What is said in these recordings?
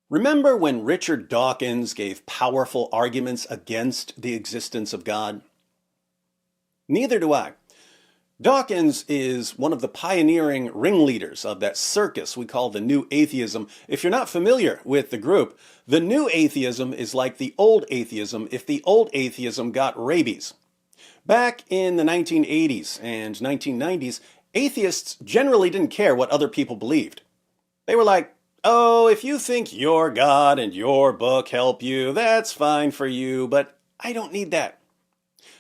Remember when Richard Dawkins gave powerful arguments against the existence of God? Neither do I. Dawkins is one of the pioneering ringleaders of that circus we call the New Atheism. If you're not familiar with the group, the New Atheism is like the Old Atheism if the Old Atheism got rabies. Back in the 1980s and 1990s, atheists generally didn't care what other people believed. They were like, oh, if you think your God and your book help you, that's fine for you, but I don't need that.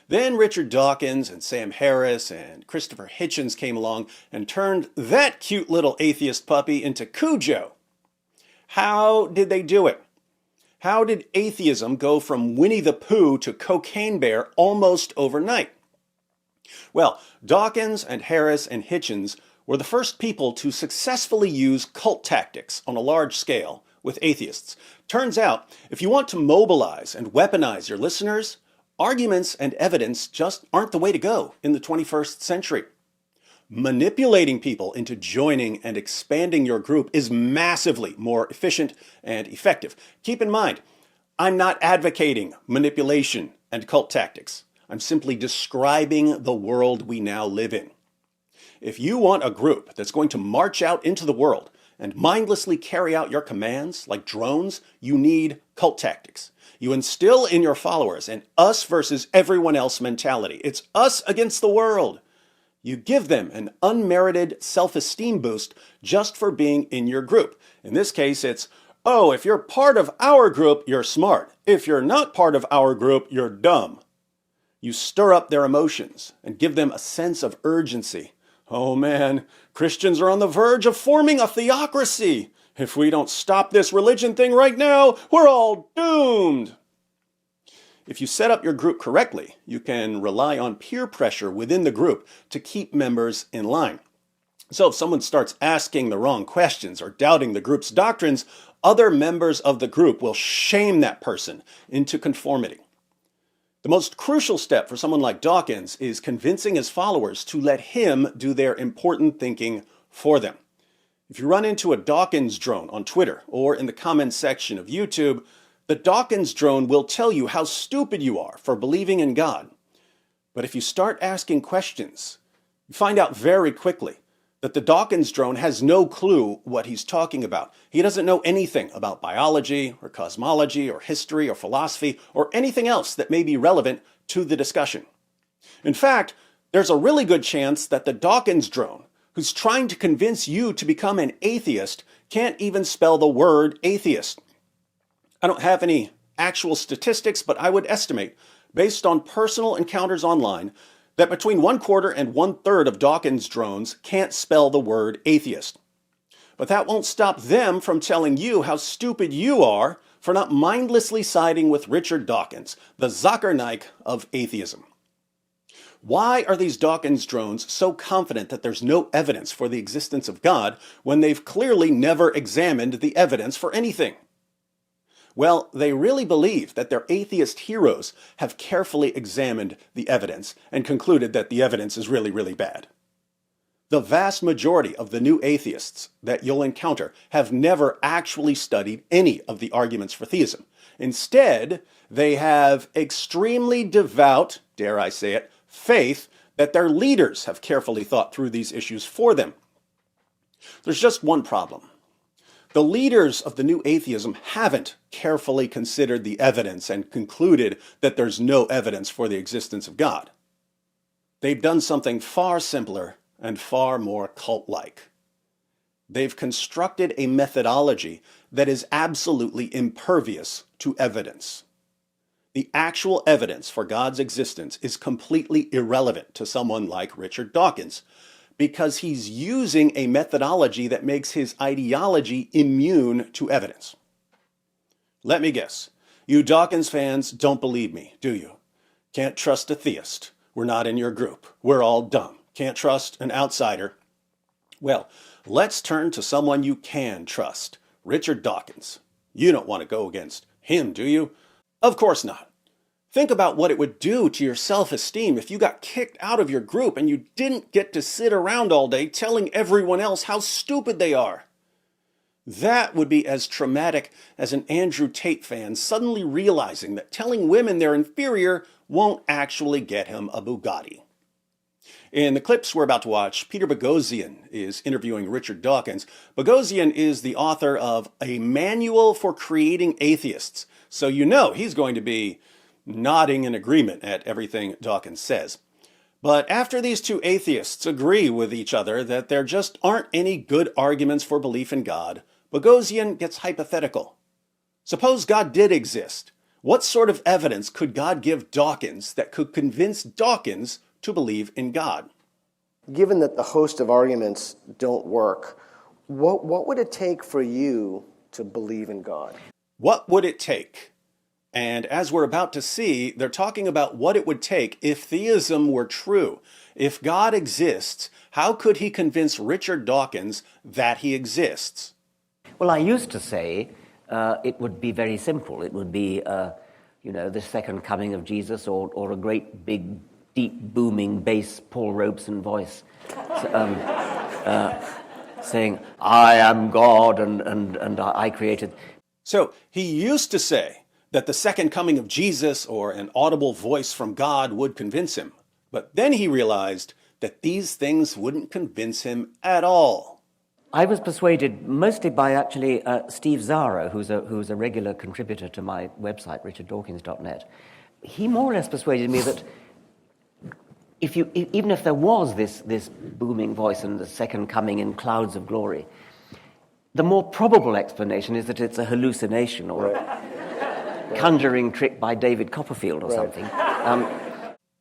Then Richard Dawkins and Sam Harris and Christopher Hitchens came along and turned that cute little atheist puppy into Cujo. How did they do it? How did atheism go from Winnie the Pooh to Cocaine Bear almost overnight? Well, Dawkins and Harris and Hitchens were the first people to successfully use cult tactics on a large scale with atheists. Turns out, if you want to mobilize and weaponize your listeners, arguments and evidence just aren't the way to go in the 21st century. Manipulating people into joining and expanding your group is massively more efficient and effective. Keep in mind, I'm not advocating manipulation and cult tactics. I'm simply describing the world we now live in. If you want a group that's going to march out into the world and mindlessly carry out your commands like drones, you need cult tactics. You instill in your followers an us versus everyone else mentality. It's us against the world. You give them an unmerited self-esteem boost just for being in your group. In this case, it's, oh, if you're part of our group, you're smart. If you're not part of our group, you're dumb. You stir up their emotions and give them a sense of urgency. Oh man, Christians are on the verge of forming a theocracy. If we don't stop this religion thing right now, we're all doomed. If you set up your group correctly, you can rely on peer pressure within the group to keep members in line. So if someone starts asking the wrong questions or doubting the group's doctrines, other members of the group will shame that person into conformity. The most crucial step for someone like Dawkins is convincing his followers to let him do their important thinking for them. If you run into a Dawkins drone on Twitter or in the comments section of YouTube, the Dawkins drone will tell you how stupid you are for believing in God. But if you start asking questions, you find out very quickly that the Dawkins drone has no clue what he's talking about. He doesn't know anything about biology or cosmology or history or philosophy or anything else that may be relevant to the discussion. In fact, there's a really good chance that the Dawkins drone, who's trying to convince you to become an atheist, can't even spell the word atheist. I don't have any actual statistics, but I would estimate, based on personal encounters online, that between 1/4 and 1/3 of Dawkins drones can't spell the word atheist. But that won't stop them from telling you how stupid you are for not mindlessly siding with Richard Dawkins, the Zuckerknight of atheism. Why are these Dawkins drones so confident that there's no evidence for the existence of God when they've clearly never examined the evidence for anything? Well, they really believe that their atheist heroes have carefully examined the evidence and concluded that the evidence is really, really bad. The vast majority of the new atheists that you'll encounter have never actually studied any of the arguments for theism. Instead, they have extremely devout, dare I say it, faith that their leaders have carefully thought through these issues for them. There's just one problem. The leaders of the new atheism haven't carefully considered the evidence and concluded that there's no evidence for the existence of God. They've done something far simpler and far more cult-like. They've constructed a methodology that is absolutely impervious to evidence. The actual evidence for God's existence is completely irrelevant to someone like Richard Dawkins, because he's using a methodology that makes his ideology immune to evidence. Let me guess, you Dawkins fans don't believe me, do you? Can't trust a theist. We're not in your group. We're all dumb. Can't trust an outsider. Well, let's turn to someone you can trust, Richard Dawkins. You don't want to go against him, do you? Of course not. Think about what it would do to your self-esteem if you got kicked out of your group and you didn't get to sit around all day telling everyone else how stupid they are. That would be as traumatic as an Andrew Tate fan suddenly realizing that telling women they're inferior won't actually get him a Bugatti. In the clips we're about to watch, Peter Boghossian is interviewing Richard Dawkins. Boghossian is the author of A Manual for Creating Atheists, so you know he's going to be nodding in agreement at everything Dawkins says. But after these two atheists agree with each other that there just aren't any good arguments for belief in God, Boghossian gets hypothetical. Suppose God did exist. What sort of evidence could God give Dawkins that could convince Dawkins to believe in God? Given that the host of arguments don't work, what would it take for you to believe in God? What would it take? And as we're about to see, they're talking about what it would take if theism were true. If God exists, how could he convince Richard Dawkins that he exists? Well, I used to say it would be very simple. It would be, the second coming of Jesus or a great big deep, booming bass Paul Robeson voice saying, I am God and I created. So he used to say that the second coming of Jesus or an audible voice from God would convince him. But then he realized that these things wouldn't convince him at all. I was persuaded mostly by actually Steve Zara, who's a regular contributor to my website, richarddawkins.net. He more or less persuaded me that even if there was this booming voice and the second coming in clouds of glory, the more probable explanation is that it's a hallucination or a conjuring trick by David Copperfield or something.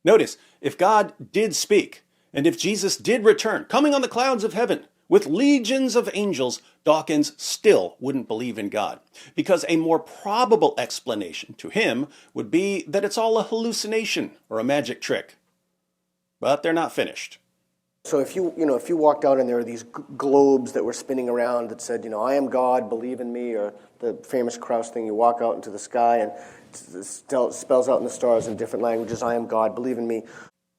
Notice, if God did speak, and if Jesus did return, coming on the clouds of heaven, with legions of angels, Dawkins still wouldn't believe in God, because a more probable explanation to him would be that it's all a hallucination or a magic trick. But they're not finished. So if you walked out and there were these globes that were spinning around that said, I am God, believe in me, or the famous Krauss thing, you walk out into the sky and it spells out in the stars in different languages, I am God, believe in me.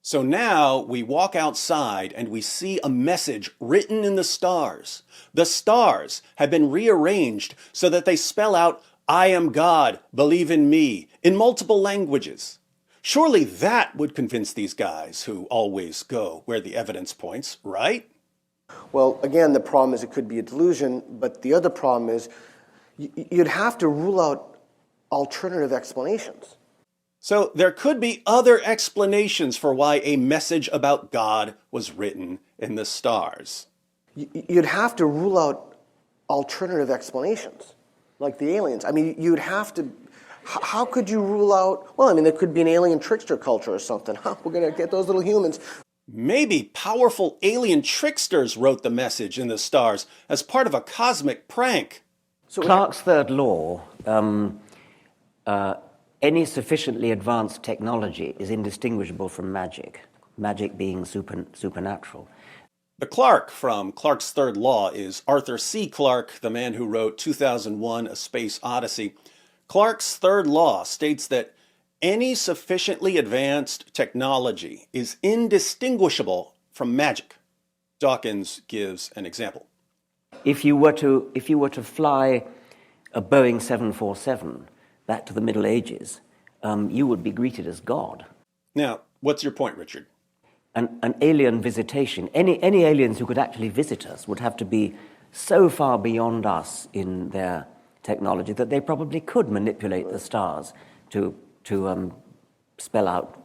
So now we walk outside and we see a message written in the stars. The stars have been rearranged so that they spell out, I am God, believe in me, in multiple languages. Surely that would convince these guys who always go where the evidence points, right? Well, again, the problem is it could be a delusion, but the other problem is you'd have to rule out alternative explanations. So there could be other explanations for why a message about God was written in the stars. You'd have to rule out alternative explanations, like the aliens. I mean, you'd have to... How could you rule out... Well, I mean, there could be an alien trickster culture or something. We're going to get those little humans. Maybe powerful alien tricksters wrote the message in the stars as part of a cosmic prank. So Clarke's third law, any sufficiently advanced technology is indistinguishable from magic, magic being supernatural. The Clarke from Clarke's third law is Arthur C. Clarke, the man who wrote 2001: A Space Odyssey. Clarke's third law states that any sufficiently advanced technology is indistinguishable from magic. Dawkins gives an example. If you were to fly a Boeing 747 back to the Middle Ages, you would be greeted as God. Now, what's your point, Richard? An alien visitation, any aliens who could actually visit us would have to be so far beyond us in their technology that they probably could manipulate the stars to spell out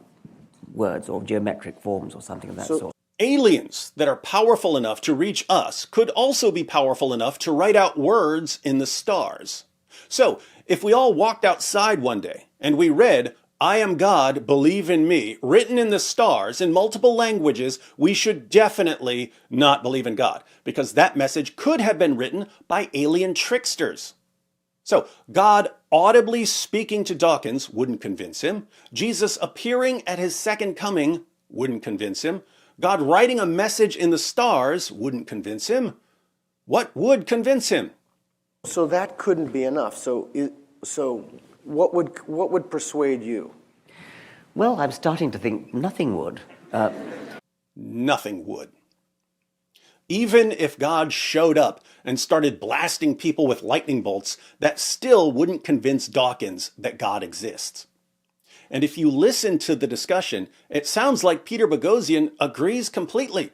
words or geometric forms or something of that sort. Aliens that are powerful enough to reach us could also be powerful enough to write out words in the stars. So, if we all walked outside one day and we read, I am God, believe in me, written in the stars in multiple languages, we should definitely not believe in God, because that message could have been written by alien tricksters. So, God audibly speaking to Dawkins wouldn't convince him. Jesus appearing at his second coming wouldn't convince him. God writing a message in the stars wouldn't convince him. What would convince him? So that couldn't be enough. So what would persuade you? Well, I'm starting to think nothing would. Nothing would. Even if God showed up and started blasting people with lightning bolts, that still wouldn't convince Dawkins that God exists. And if you listen to the discussion, it sounds like Peter Boghossian agrees completely.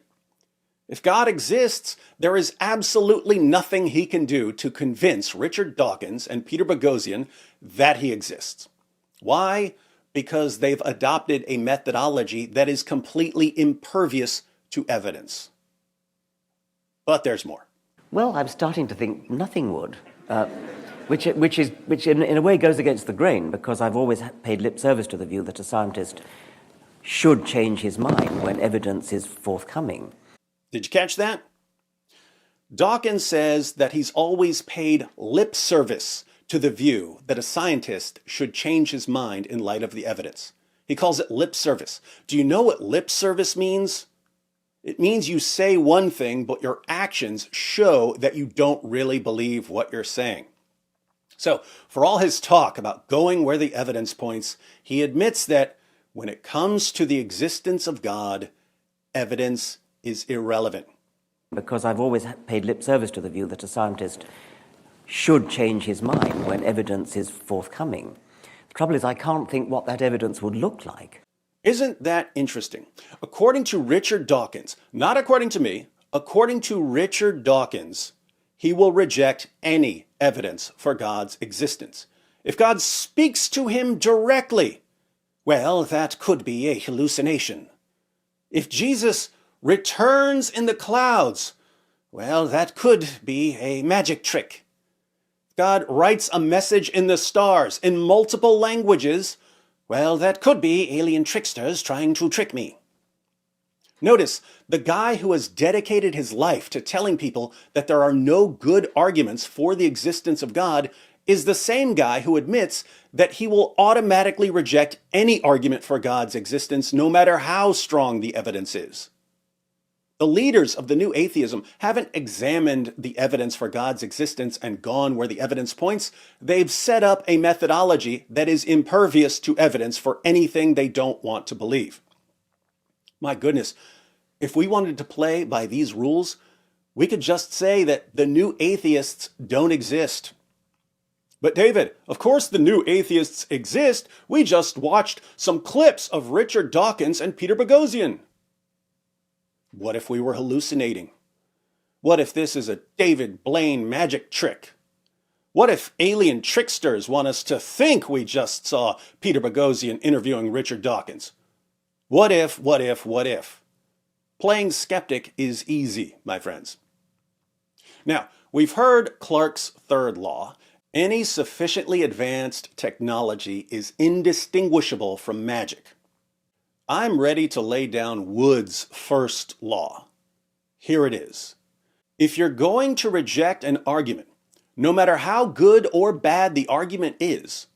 If God exists, there is absolutely nothing he can do to convince Richard Dawkins and Peter Boghossian that he exists. Why? Because they've adopted a methodology that is completely impervious to evidence. But there's more. Well, I'm starting to think nothing would, which in a way goes against the grain, because I've always paid lip service to the view that a scientist should change his mind when evidence is forthcoming. Did you catch that? Dawkins says that he's always paid lip service to the view that a scientist should change his mind in light of the evidence. He calls it lip service. Do you know what lip service means? It means you say one thing, but your actions show that you don't really believe what you're saying. So, for all his talk about going where the evidence points, he admits that when it comes to the existence of God, evidence is irrelevant. Because I've always paid lip service to the view that a scientist should change his mind when evidence is forthcoming. The trouble is, I can't think what that evidence would look like. Isn't that interesting? According to Richard Dawkins, not according to me, according to Richard Dawkins, he will reject any evidence for God's existence. If God speaks to him directly, well, that could be a hallucination. If Jesus returns in the clouds, well, that could be a magic trick. God writes a message in the stars in multiple languages, well, that could be alien tricksters trying to trick me. Notice, the guy who has dedicated his life to telling people that there are no good arguments for the existence of God is the same guy who admits that he will automatically reject any argument for God's existence, no matter how strong the evidence is. The leaders of the new atheism haven't examined the evidence for God's existence and gone where the evidence points. They've set up a methodology that is impervious to evidence for anything they don't want to believe. My goodness, if we wanted to play by these rules, we could just say that the new atheists don't exist. But David, of course the new atheists exist. We just watched some clips of Richard Dawkins and Peter Boghossian. What if we were hallucinating? What if this is a David Blaine magic trick? What if alien tricksters want us to think we just saw Peter Boghossian interviewing Richard Dawkins? What if? Playing skeptic is easy, my friends. Now, we've heard Clarke's third law. Any sufficiently advanced technology is indistinguishable from magic. I'm ready to lay down Wood's first law. Here it is. If you're going to reject an argument, no matter how good or bad the argument is,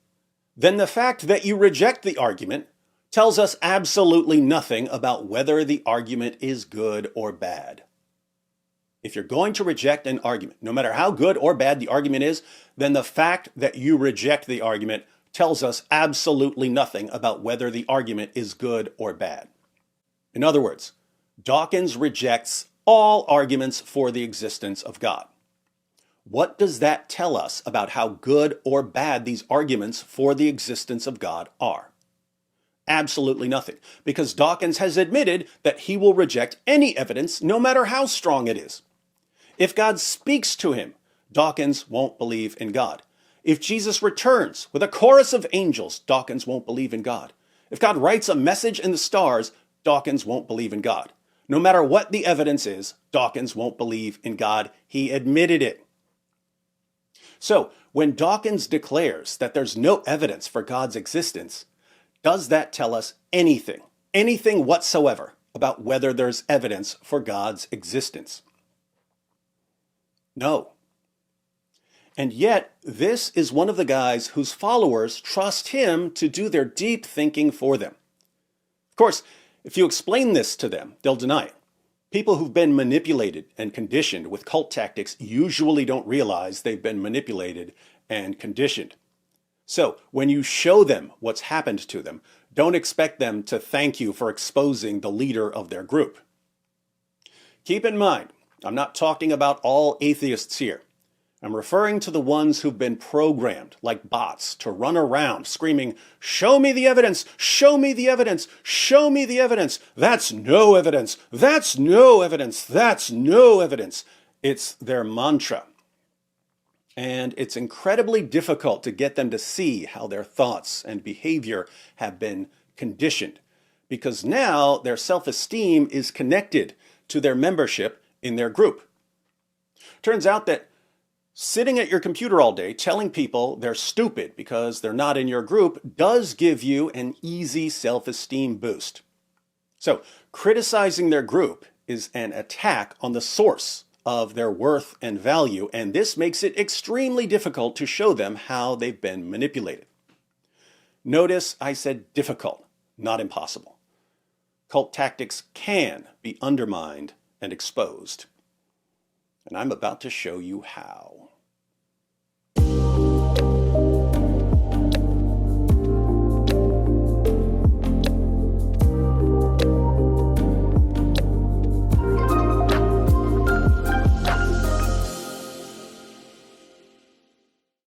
then the fact that you reject the argument tells us absolutely nothing about whether the argument is good or bad. If you're going to reject an argument, no matter how good or bad the argument is, then the fact that you reject the argument tells us absolutely nothing about whether the argument is good or bad. In other words, Dawkins rejects all arguments for the existence of God. What does that tell us about how good or bad these arguments for the existence of God are? Absolutely nothing, because Dawkins has admitted that he will reject any evidence, no matter how strong it is. If God speaks to him, Dawkins won't believe in God. If Jesus returns with a chorus of angels, Dawkins won't believe in God. If God writes a message in the stars, Dawkins won't believe in God. No matter what the evidence is, Dawkins won't believe in God. He admitted it. So, when Dawkins declares that there's no evidence for God's existence, does that tell us anything whatsoever about whether there's evidence for God's existence? No. And yet, this is one of the guys whose followers trust him to do their deep thinking for them. Of course, if you explain this to them, they'll deny it. People who've been manipulated and conditioned with cult tactics usually don't realize they've been manipulated and conditioned. So, when you show them what's happened to them, don't expect them to thank you for exposing the leader of their group. Keep in mind, I'm not talking about all atheists here. I'm referring to the ones who've been programmed, like bots, to run around screaming, "Show me the evidence! Show me the evidence! Show me the evidence! That's no evidence! That's no evidence! That's no evidence!" It's their mantra. And it's incredibly difficult to get them to see how their thoughts and behavior have been conditioned, because now their self-esteem is connected to their membership in their group. Turns out that sitting at your computer all day telling people they're stupid because they're not in your group does give you an easy self-esteem boost. So criticizing their group is an attack on the source of their worth and value, and this makes it extremely difficult to show them how they've been manipulated. Notice I said difficult, not impossible. Cult tactics can be undermined and exposed. And I'm about to show you how.